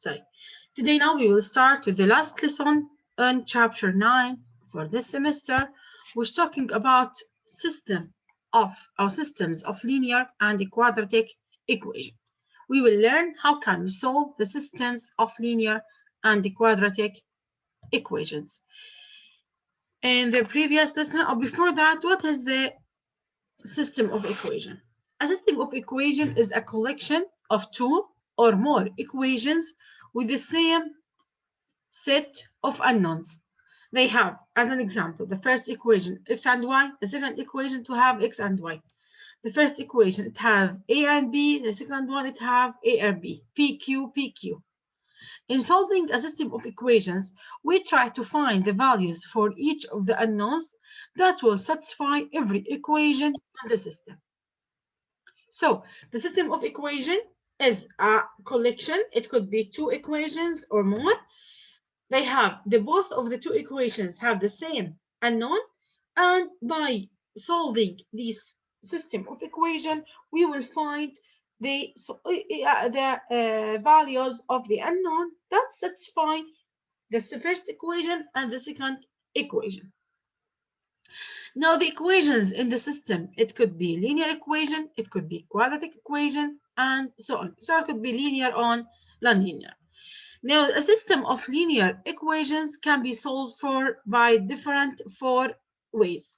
Sorry. Today now we will start with the last lesson on chapter 9 for this semester, which talking about systems of linear and quadratic equation. We will learn how can we solve the systems of linear and quadratic equations. In the previous lesson or before that, what is the system of equation? A system of equation is a collection of two or more equations with the same set of unknowns. They have, as an example, the first equation x and y, the second equation to have x and y. The first equation it have a and b, the second one it have a and b, pq, pq. In solving a system of equations, we try to find the values for each of the unknowns that will satisfy every equation in the system. So the system of equation is a collection. It could be two equations or more. They have both of the two equations have the same unknown, and by solving this system of equation, we will find the values of the unknown that satisfy the first equation and the second equation. Now the equations in the system, it could be linear equation, it could be quadratic equation, and so on. So it could be linear or nonlinear. Now a system of linear equations can be solved by four ways.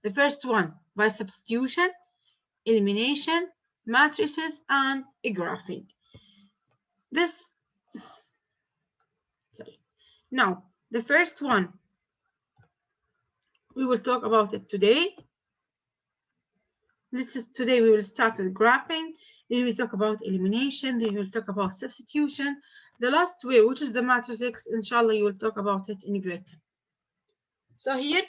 The first one by substitution, elimination, matrices, and graphing. Now the first one, we will talk about it today. Today we will start with graphing, then we talk about elimination, then we will talk about substitution. The last way, which is the matrix, inshallah, you will talk about it in greater. So here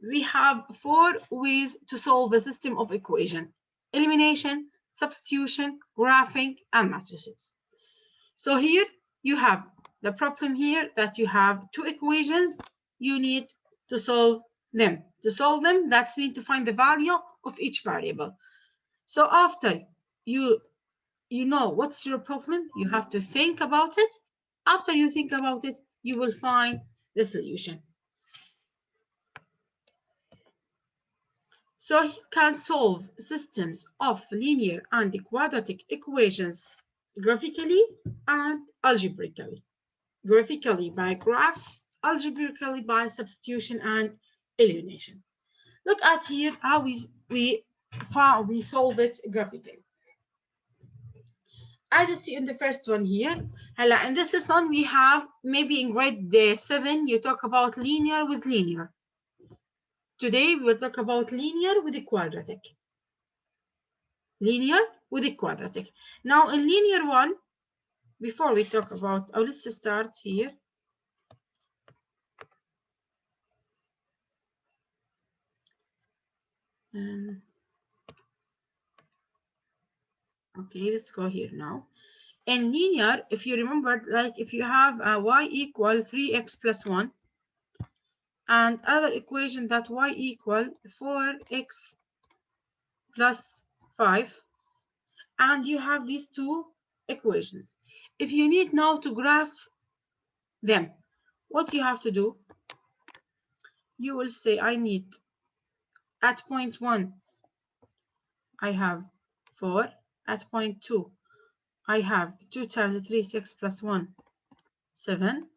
we have four ways to solve the system of equation: elimination, substitution, graphing, and matrices. So here you have the problem here that you have two equations, you need to solve them. To solve them, that's mean to find the value of each variable. So after you know what's your problem, you have to think about it. After you think about it, you will find the solution. So you can solve systems of linear and quadratic equations graphically and algebraically. Graphically by graphs, algebraically by substitution and elimination. Look at here how we solve it graphically. As you see in the first one here, in this lesson we have, maybe in grade 7 you talk about linear with linear. Today we will talk about linear with the quadratic. Linear with the quadratic. Now in linear one, before we talk about, let's just start here. Okay, let's go here now. In linear, if you remember, like if you have y equal 3x plus 1, and other equation that y equal 4x plus 5, and you have these two equations. If you need now to graph them, what you have to do, you will say I need at point 1 I have 4, at point 2 I have 2 times 3, 6 plus 1, 7.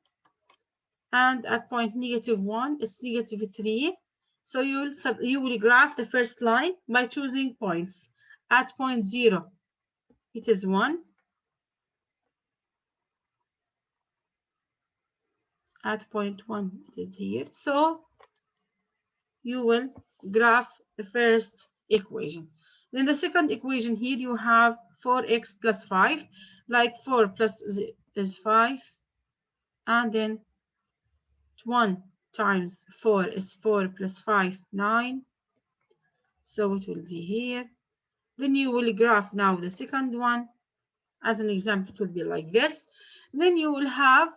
And at point -1, it's -3. So you will graph the first line by choosing points. At point 0, it is 1. At point 1, it is here. So you will graph the first equation. Then the second equation here, you have 4x plus 5, like 4 plus is 5, and then 1 times 4 is 4 plus 5, 9. So it will be here. Then you will graph now the second one. As an example, it will be like this. Then you will have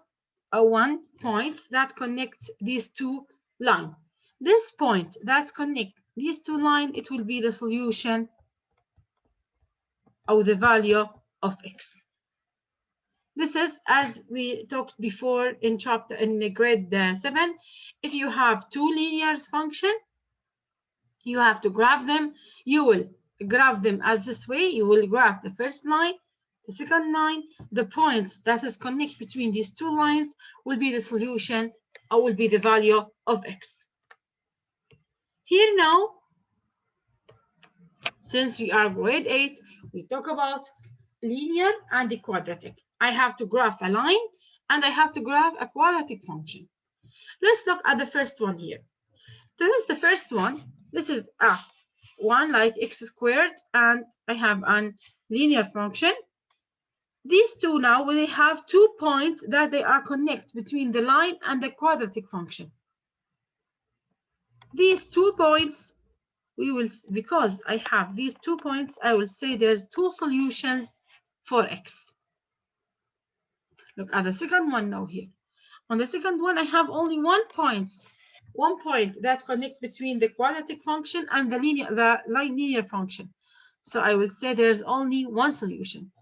a 1 point that connects these two lines. This point that connects these two lines, it will be the solution or the value of x. This is as we talked before in grade 7. If you have two linear functions, you have to graph them. You will graph them as this way. You will graph the first line, the second line. The points that is connect between these two lines will be the solution, or will be the value of x. Here now, since we are grade 8, we talk about linear and the quadratic. I have to graph a line and I have to graph a quadratic function. Let's look at the first one here. This is the first one. This is one like x squared, and I have a linear function. These two now, they have 2 points that they are connect between the line and the quadratic function. These 2 points, we will, because I have these 2 points, I will say there's 2 solutions for x. Look at the second one now here. On the second one, I have only 1 point that connect between the quadratic function and the linear function. So I will say there's only 1 solution.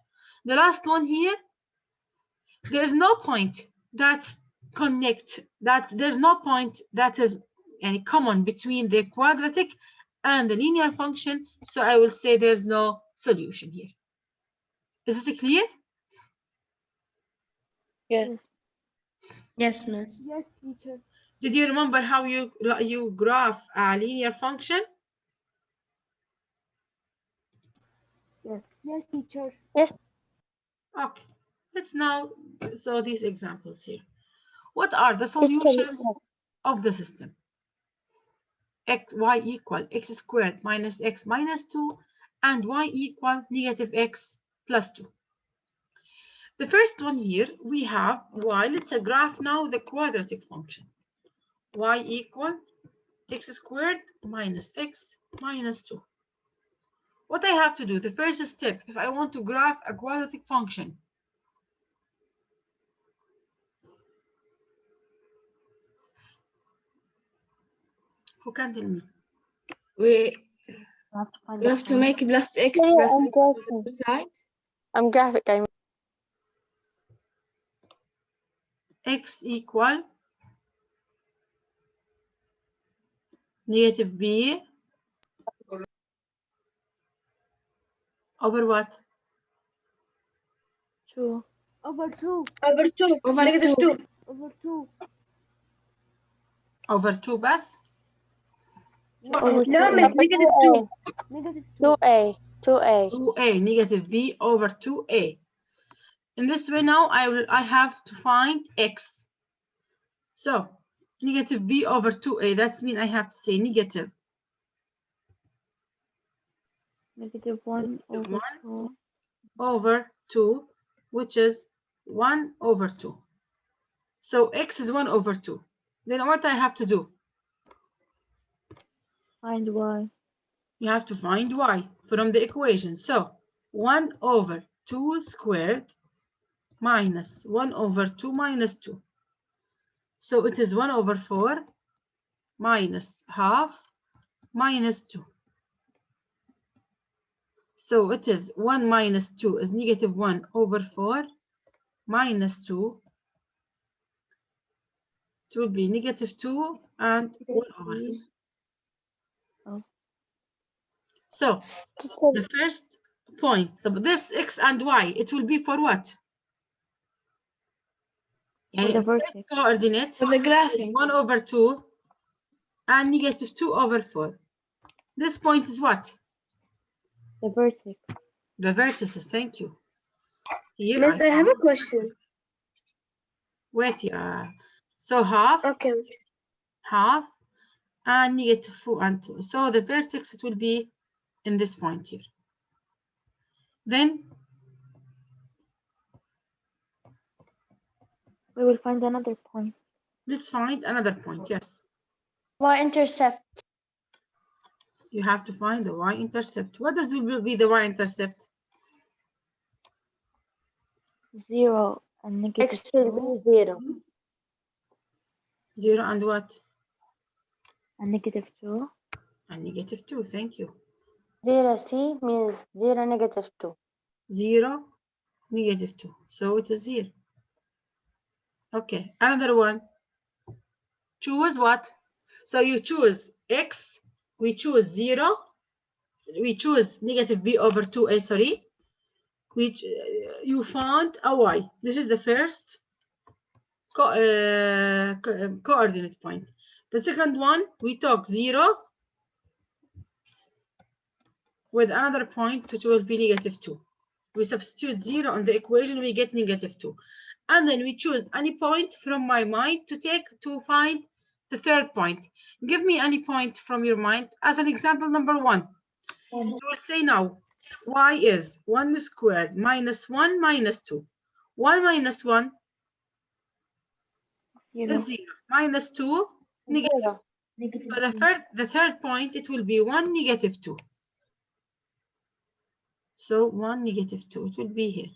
The last one here, there's no point that's there's no point that is common between the quadratic and the linear function. So I will say there's no solution here. Is it clear? Yes. Yes, miss. Yes, teacher. Did you remember how you graph a linear function? Yes. Yes, teacher. Yes. Okay. Let's now so these examples here. What are the solutions of the system? Y equal x squared minus x minus 2 and y equal negative x plus 2. The first one here, we have y. Let's graph now the quadratic function. Y equal x squared minus x minus 2. What I have to do, the first step, if I want to graph a quadratic function, who can tell me? We have to make plus x plus two sides. I'm graphic. I'm X equal negative b over what? 2. Over 2. Over 2. Over negative 2. Over 2. Over 2 بس. No, miss, negative 2. Negative 2a. 2a, negative b over 2a. In this way now, I have to find x. So negative b over 2a, that means I have to say negative Negative 1 over 2. over 2, which is 1 over 2. So x is 1 over 2. Then what I have to do? Find y. You have to find y from the equation. So 1 over 2 squared minus 1 over 2 minus 2. So it is 1 over 4 minus half minus 2. So it is 1 minus 2 is negative 1 over 4 minus 2. It will be negative 2 and 1 over 2. Oh. So the first point, this x and y, it will be for what? For the vertex. Coordinate For the graphing. 1 over 2 and negative 2 over 4. This point is what? The vertex. The vertices, thank you. Here Miss, I have a question. Wait, yeah. So half, Okay. half, and negative 4 and 2. So the vertex, it will be in this point here. Then We will find another point. let's find another point, yes. y-intercept. You have to find the y-intercept. What does will be the y-intercept? 0 and negative X will 2. be 0. 0 and what? And negative 2. And negative 2, thank you. 0 C means 0 negative 2. 0, negative 2. So it is here. Okay, another one. Choose what? So you choose x, we choose 0, we choose negative b over 2a, sorry, which you found a y. This is the first coordinate point. The second one, we took 0 with another point, which will be negative 2. We substitute 0 on the equation, we get negative 2. And then we choose any point from my mind to take to find the third point. Give me any point from your mind. As an example, number 1. You will say now, y is 1 squared minus 1 minus 2. 1 minus 1 is 0. Minus 2, negative. Zero. So the third point, it will be 1, negative 2. So 1, negative 2, it will be here.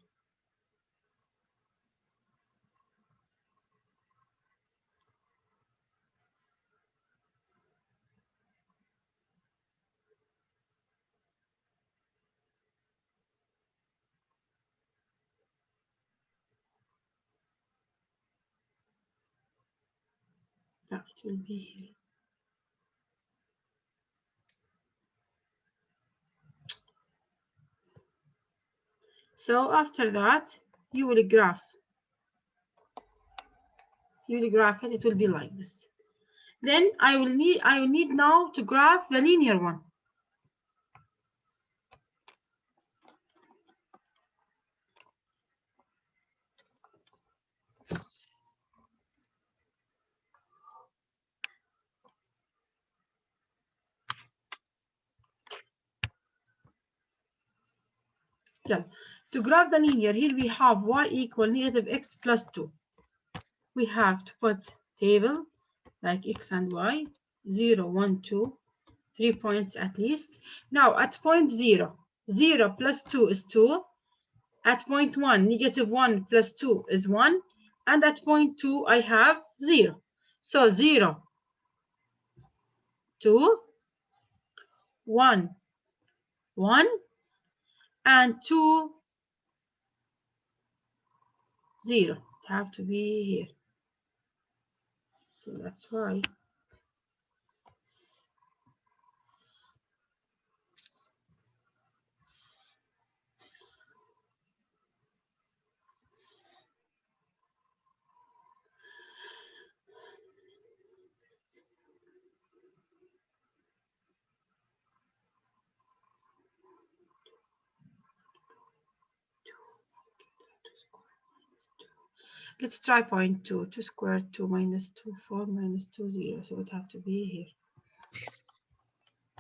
That will be here. So after that, you will graph. You will graph it. It will be like this. Then I will need now to graph the linear one. Yeah. To graph the linear, here we have y equal negative x plus 2. We have to put table like x and y, 0, 1, 2, 3 points at least. Now at point 0, 0 plus 2 is 2. At point 1, negative 1 plus 2 is 1. And at point 2, I have 0. So 0, 2, 1, 1, and 2, 0. It have to be here. So that's why. Let's try point 2. 2 squared 2 minus 2, 4 minus 2, 0. So it have to be here.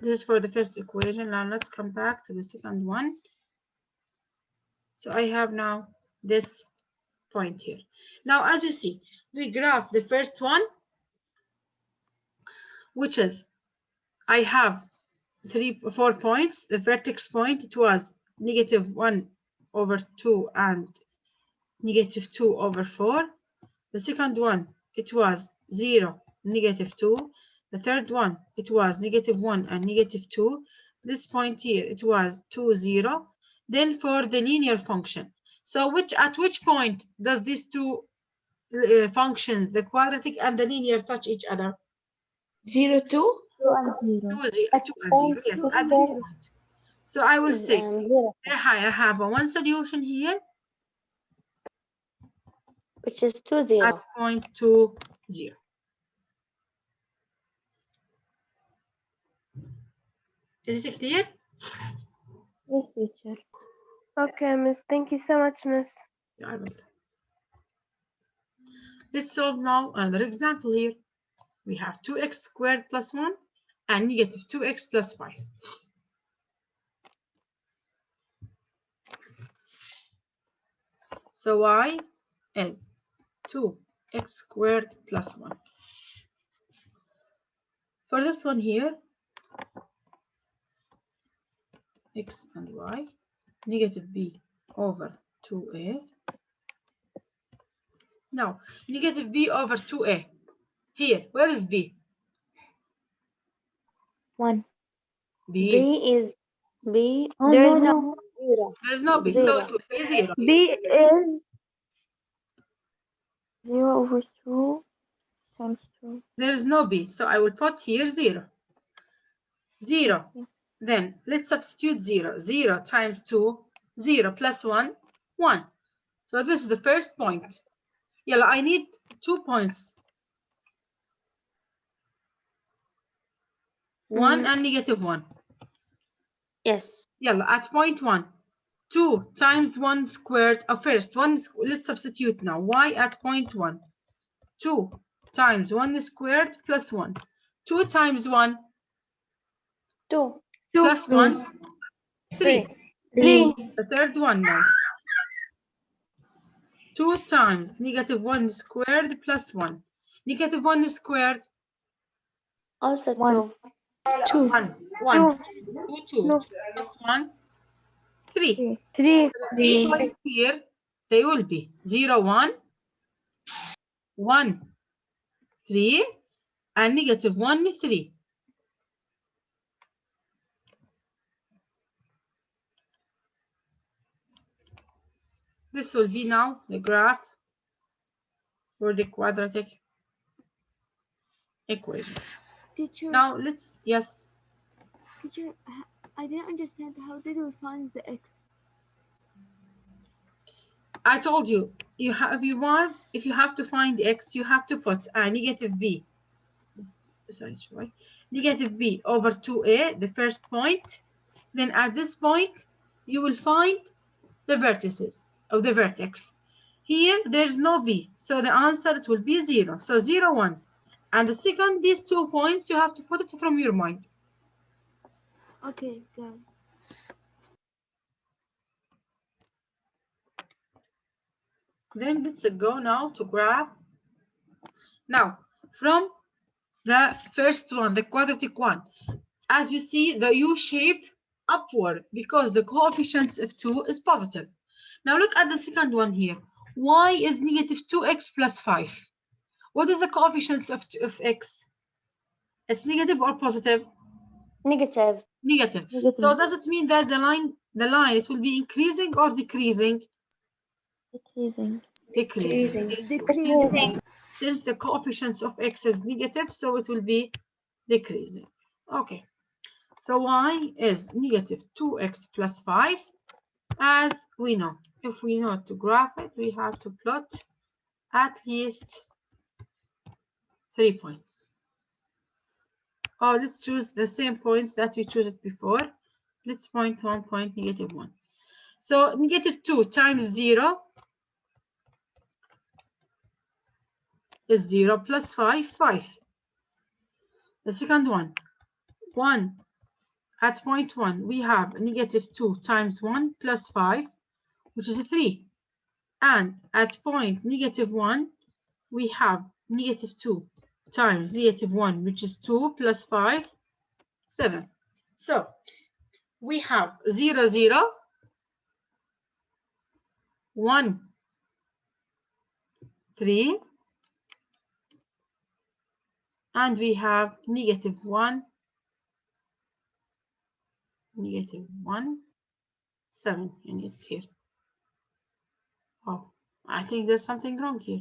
This is for the first equation. Now let's come back to the second one. So I have now this point here. Now, as you see, we graph the first one, which is I have 4 points. The vertex point, it was negative 1 over 2 and negative 2 over 4. The second one, it was 0, negative 2. The third one, it was negative 1 and negative 2. This point here, it was 2, 0. Then for the linear function. So at which point does these two functions, the quadratic and the linear, touch each other? 0, 2. 2 and 0. 2 and 0. Yes, at this point. So I will say, Zero, I have one solution here which is 2, 0. at point 2, 0. Is it clear? Yes, teacher. Okay, Miss. Thank you so much, Miss. Yeah, I will. Let's solve now another example here. We have 2x squared plus 1 and negative 2x plus 5. So y is 2x squared plus 1. For this one here, x and y, negative b over 2a. Now, negative b over 2a. Here, where is b? 1. B is B. Oh, There is no, no no. Zero. There's no b, so Zero. it will be 0. B is 0 over 2 times 2. There is no b, so I will put here 0. 0. Yeah. Then let's substitute 0. 0 times 2, 0 plus 1, 1. So this is the first point. Yeah, I need 2 points. 1 and negative 1. Yes. Yeah, at point 1. 2 times 1 squared. First, let's substitute now. Y at point 1. 2 times 1 squared plus 1. 2 times 1 Two. plus 1, 3. 3. The third one now. 2 times negative 1 squared plus 1. Negative 1 squared, Also 1. 2. 1. 2. 2. No. Plus 1, 3. 3. The points here, they will be 0, 1, 1, 3, and negative 1, 3. This will be now the graph for the quadratic equation. Teacher, Now let's, yes, teacher, I didn't understand. How did we find the x? I told you, if you have to find x, you have to put a negative b. Sorry, negative b over 2a, the first point. Then at this point, you will find the vertices of the vertex. Here, there's no b, so the answer it will be 0. So 0, 1. And the second, these 2 points, you have to put it from your mind. Okay, good. Then let's go now to graph. Now, from the first one, the quadratic one, as you see, the U shape upward because the coefficients of 2 is positive. Now look at the second one here. Y is negative 2x plus 5. What is the coefficients of x? It's negative or positive? Negative. Negative. Negative. So does it mean that the line, it will be increasing or decreasing? Decreasing. Decreasing. Decreasing. Since the coefficients of x is negative, so it will be decreasing. Okay. So y is negative 2x plus 5, as we know. If we know to graph it, we have to plot at least 3 points. Or let's choose the same points that we chose it before. Let's point 1, point negative 1. So negative 2 times 0 is 0 plus 5, 5. The second one, 1. At point 1, we have negative 2 times 1 plus 5, which is 3. And at point negative 1, we have negative 2 times negative 1, which is 2 plus 5, 7. So we have 0, 0, 1, 3, and we have negative 1, negative 1, 7, and it's here. Oh, I think there's something wrong here.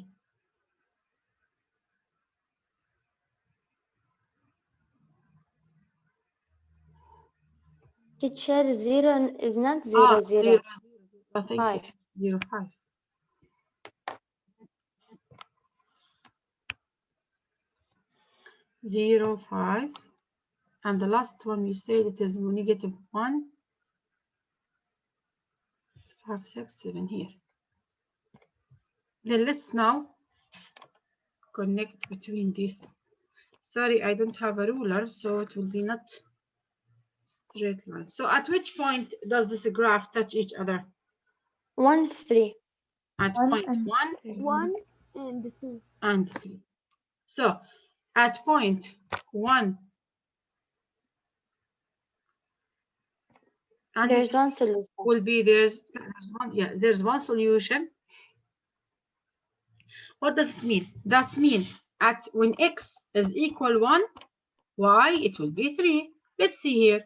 Teacher, 0 is not 0, 0. 0, 0. Oh, thank 5. you. 0, 5. Zero, 5, and the last one we said it is negative 1, 5, 6, 7 here. Then let's now connect between these. Sorry, I don't have a ruler, so it will be not straight line. So at which point does this graph touch each other? 1, 3. At One point and 1 1 and 2. and 3. So at point 1 and There's one solution. will be there's one solution. What does it mean? That means at when x is equal 1, y it will be 3. Let's see here.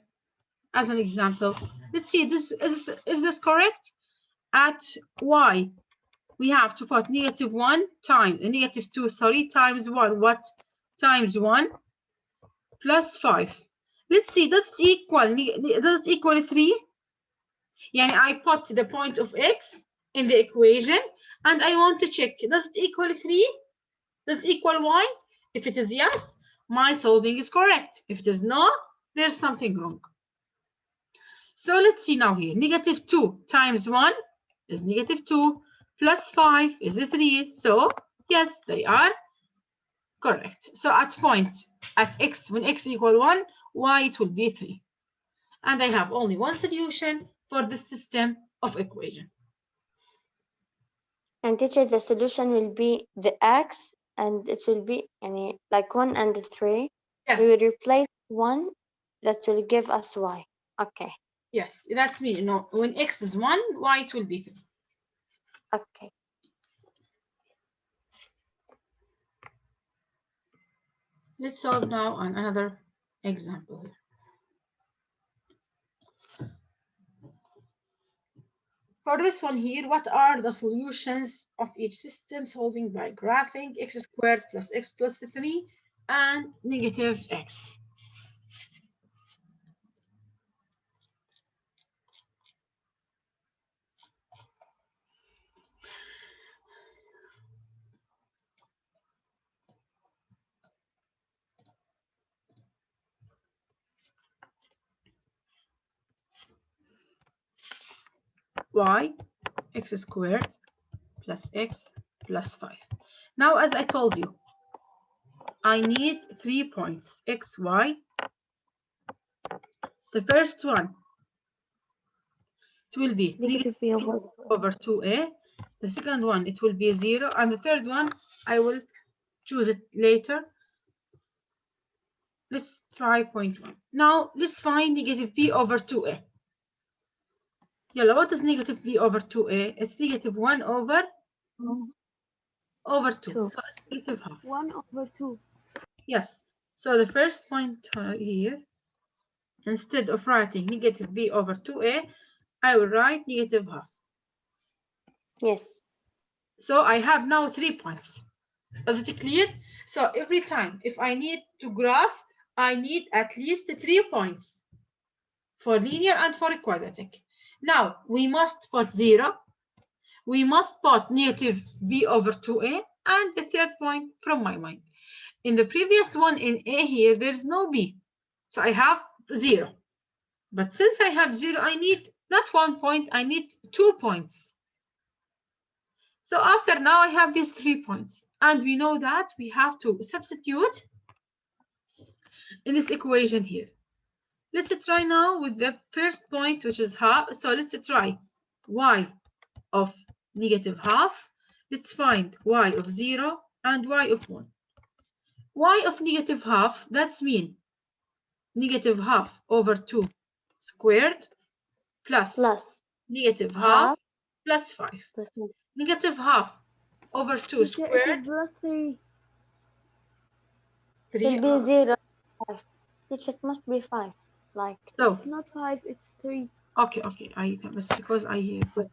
as an example. Let's see, this is this correct? At y, we have to put -1 times, -2, sorry, times 1. What? Times 1 plus 5. Let's see, does it equal 3? Yani I put the point of x in the equation and I want to check, does it equal 3? Does it equal y? If it is yes, my solving is correct. If it is no, there's something wrong. So let's see now here. -2 times 1 is -2 plus 5 is 3. So yes, they are correct. So at x, when x equal 1, y it will be 3. And I have only one solution for this system of equation. And teacher, the solution will be the x, and it will be like 1 and 3. Yes. We will replace 1, that will give us y. Okay. Yes, that's me. No, when x is 1, y it will be 3. Okay. Let's solve now on another example here. For this one here, what are the solutions of each system solving by graphing x squared plus x plus 3 and negative x? Y, x squared plus x plus 5. Now, as I told you, I need 3 points, x, y. The first one, it will be Negative b over 2a. The second one, it will be 0. And the third one, I will choose it later. Let's try point 1. Now, let's find negative b over 2a. Yellow, what is negative b over 2a? It's negative 1 over 2. So it's negative half. 1 over 2. Yes. So the first point here, instead of writing negative b over 2a, I will write negative half. Yes. So I have now 3 points. Is it clear? So every time, if I need to graph, I need at least 3 points for linear and for quadratic. Now, we must put 0. We must put negative b over 2a, and the third point from my mind. In the previous one in a here, there's no b. So I have 0. But since I have 0, I need not 1 point, I need 2 points. So after now, I have these 3 points. And we know that we have to substitute in this equation here. Let's try now with the first point, which is half. So let's try y of negative half. Let's find y of 0 and y of 1. Y of negative half, that's mean negative half over 2 squared plus negative half plus 5. Negative half over 2 Teacher, squared. it is plus 3. 3. It will be 0, 5. Teacher, it must be 5. Like. So It's not 5, it's 3. okay, I because I put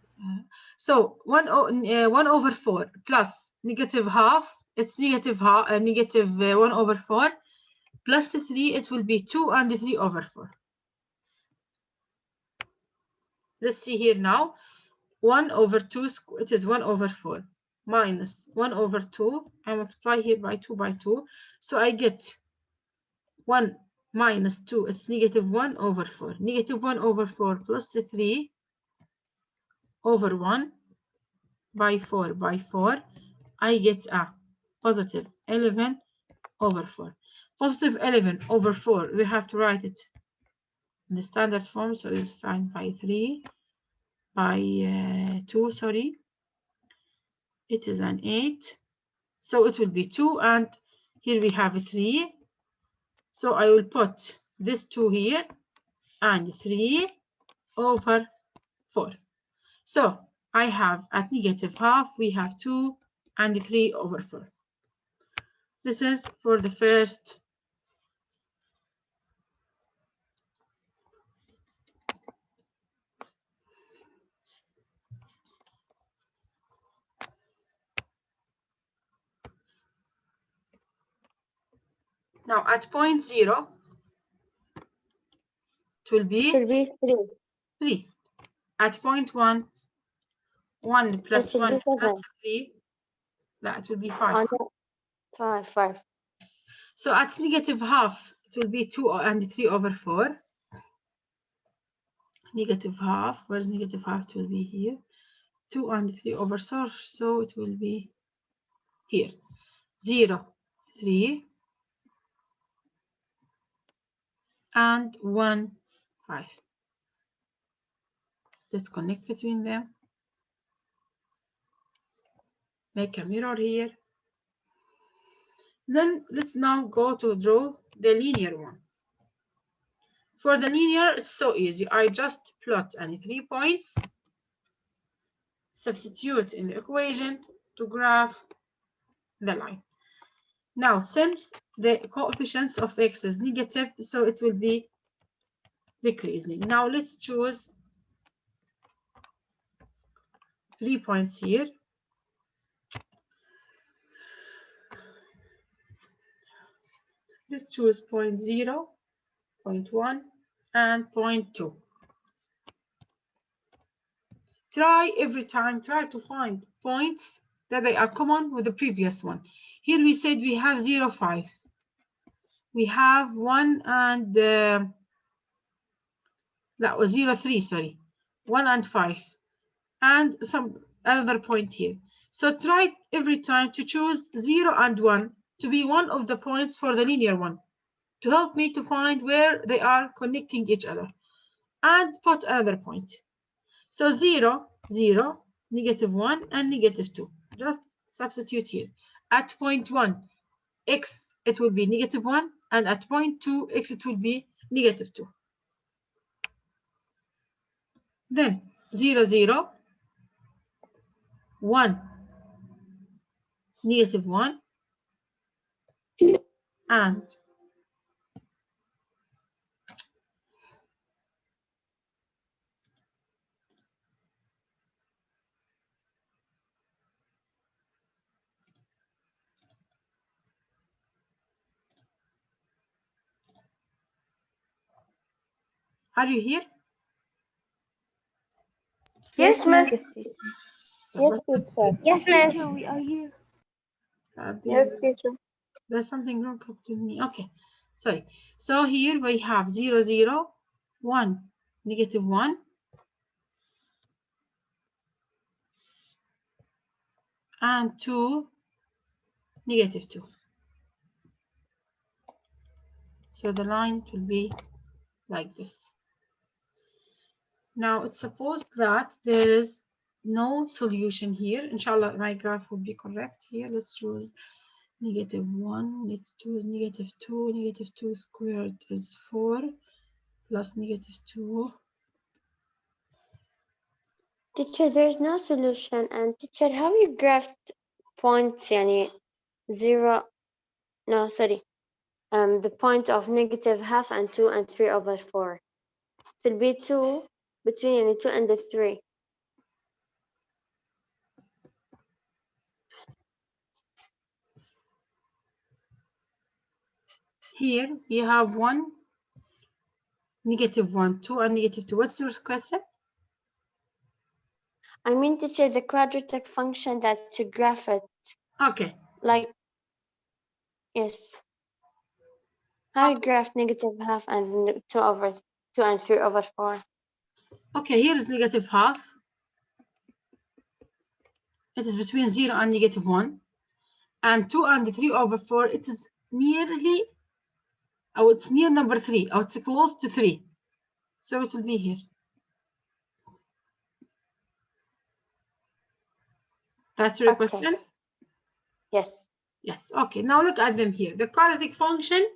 so 1 over 4 plus negative half. It's negative half, negative 1 over 4 plus 3. It will be 2 and 3 over 4. Let's see here now. 1 over 2, it is 1 over 4 minus 1 over 2. I multiply here by 2 by 2. So I get 1 minus 2. It's negative 1 over 4. Negative 1 over 4 plus 3 over 1 by 4 by 4. I get a positive 11 over 4. Positive 11 over 4. We have to write it in the standard form. So we'll find by 3 by 2, sorry. It is an 8. So it will be 2, and here we have a 3. So I will put this 2 here and 3 over 4. So I have at negative half, we have 2 and 3 over 4. This is for the first Now at point 0, it will It be will be 3. 3. At point 1, 1 plus It will 1 be plus 7. 3, that will be 5. Oh, no. 5. So at negative half, it will be 2 and 3 over 4. Negative half, where's negative half? It will be here. 2 and 3 over 4, so it will be here. 0, 3, and 1, 5. Let's connect between them. Make a mirror here. Then let's now go to draw the linear one. For the linear, it's so easy. I just plot any 3 points, substitute in the equation to graph the line. Now, since the coefficients of x is negative, so it will be decreasing. Now, let's choose 3 points here. Let's choose point 0, point 1, and point 2. Try every time, try to find points that they are common with the previous one. Here we said we have 0, 5. We have 1 and that was 0, 3, sorry. 1 and 5. And some another point here. So try every time to choose 0 and 1 to be one of the points for the linear one to help me to find where they are connecting each other. And put another point. So 0, 0, negative 1, and negative 2. Just substitute here. At point 1, x, it will be negative 1, and at point 2, x, it will be negative 2. Then 0, 0, 1, negative 1, and are you here? Yes, miss. Yes, teacher. Yes, teacher. Yes, miss. Teacher, we are here. Yes, teacher. There's something wrong with me. Okay, sorry. So here we have 0, 0, 1, negative 1, and 2, negative 2. So the line will be like this. Now it's supposed that there is no solution here. Inshallah, my graph will be correct here. Let's choose negative 1. Let's choose negative 2. Negative 2 squared is 4 plus negative 2. Teacher, there's no solution. And teacher, how you graphed points, yani 0, no, sorry. The point of negative half and 2 and 3 over 4. It will be 2 between yani 2 and the 3. Here you have 1, negative 1, 2, and negative 2. What's your question? I mean, teacher, the quadratic function that to graph it. Okay. Like, yes. How you graph negative half and 2 and 3 over 4. Okay, here is negative half. It is between 0 and negative 1. And 2 and 3 over 4, it is nearly, oh, it's near number 3. Oh, it's close to 3. So it will be here. That's your Okay. question? Yes. Yes. Okay, now look at them here. The quadratic function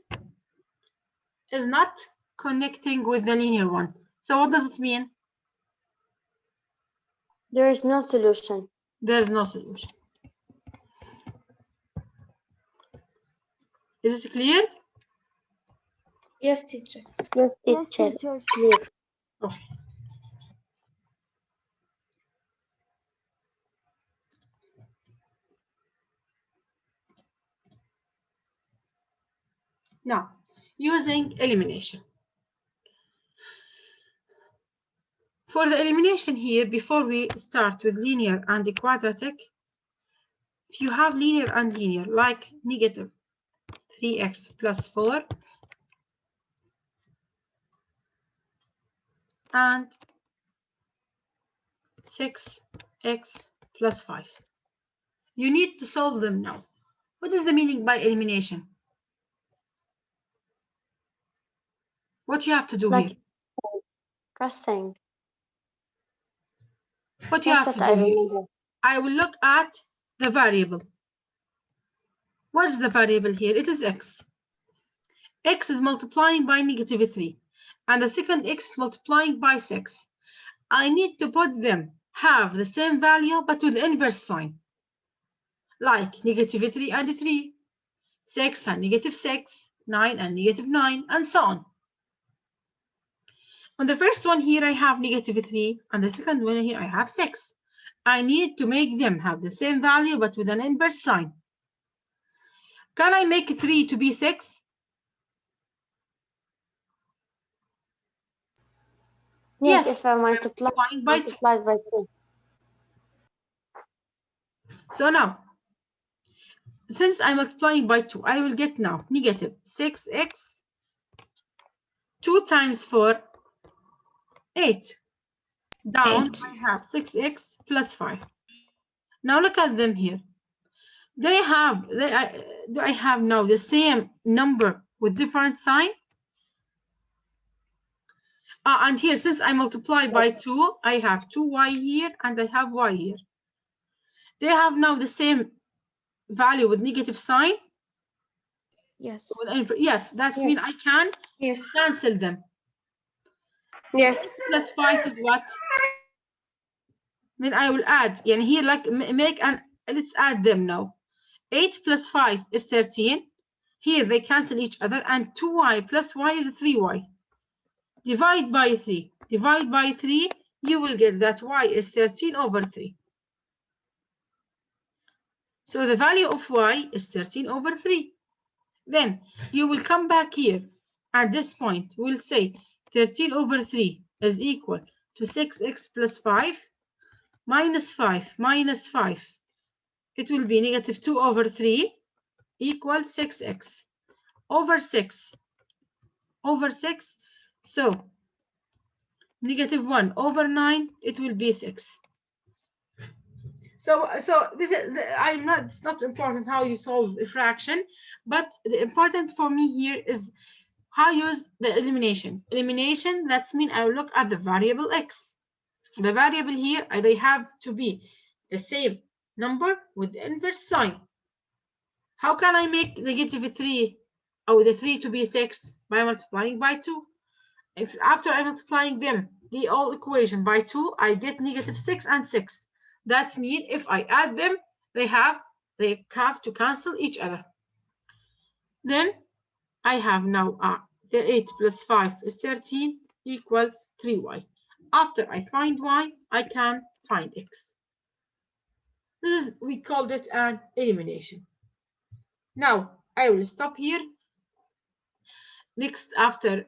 is not connecting with the linear one. So what does it mean? There is no solution. There's no solution. Is it clear? Yes, teacher. Yes, Yes, teacher. teacher. Clear. Okay. Now, using elimination. For the elimination here, before we start with linear and the quadratic, if you have linear and linear, like negative 3x plus 4 and 6x plus 5, you need to solve them now. What is the meaning by elimination? What you have to do Like here? crossing. What you That's have to what I do here? remember. I will look at the variable. What is the variable here? It is x. X is multiplying by negative 3, and the second x is multiplying by 6. I need to put them have the same value but with inverse sign, like negative 3 and 3, 6 and negative 6, 9 and negative 9, and so on. On the first one here, I have negative 3, and the second one here, I have 6. I need to make them have the same value but with an inverse sign. Can I make 3 to be 6? Yes, if I multiply by 2. multiplied by 2. So now, since I'm multiplying by 2, I will get now negative 6x, 2 times 4, 8. Down, 8. I have 6x plus 5. Now look at them here. Do I have now the same number with different sign? And here, since I multiply by 2, I have 2y here and I have y here. They have now the same value with negative sign? Yes. Yes, that means I can cancel them. Yes. Plus 5 is what? Then I will add, and here like let's add them now. 8 plus 5 is 13. Here they cancel each other, and 2y plus y is 3y. Divide by 3. Divide by 3, you will get that y is 13 over 3. So the value of y is 13 over 3. Then you will come back here. At this point, we'll say 13 over 3 is equal to 6x plus 5 minus 5 minus 5. It will be negative 2 over 3 equals 6x over 6 over 6. So negative 1 over 9, it will be 6. So this is it's not important how you solve a fraction, but the important for me here is how you use the elimination. Elimination, that's mean I will look at the variable x. The variable here, they have to be the same number with the inverse sign. How can I make negative 3 or the 3 to be 6? By multiplying by 2. It's after I'm multiplying them, the whole equation by 2, I get negative 6 and 6. That means if I add them, they have to cancel each other. Then I have now the 8 plus 5 is 13 equal 3y. After I find y, I can find x. We called it an elimination. Now I will stop here. Next, after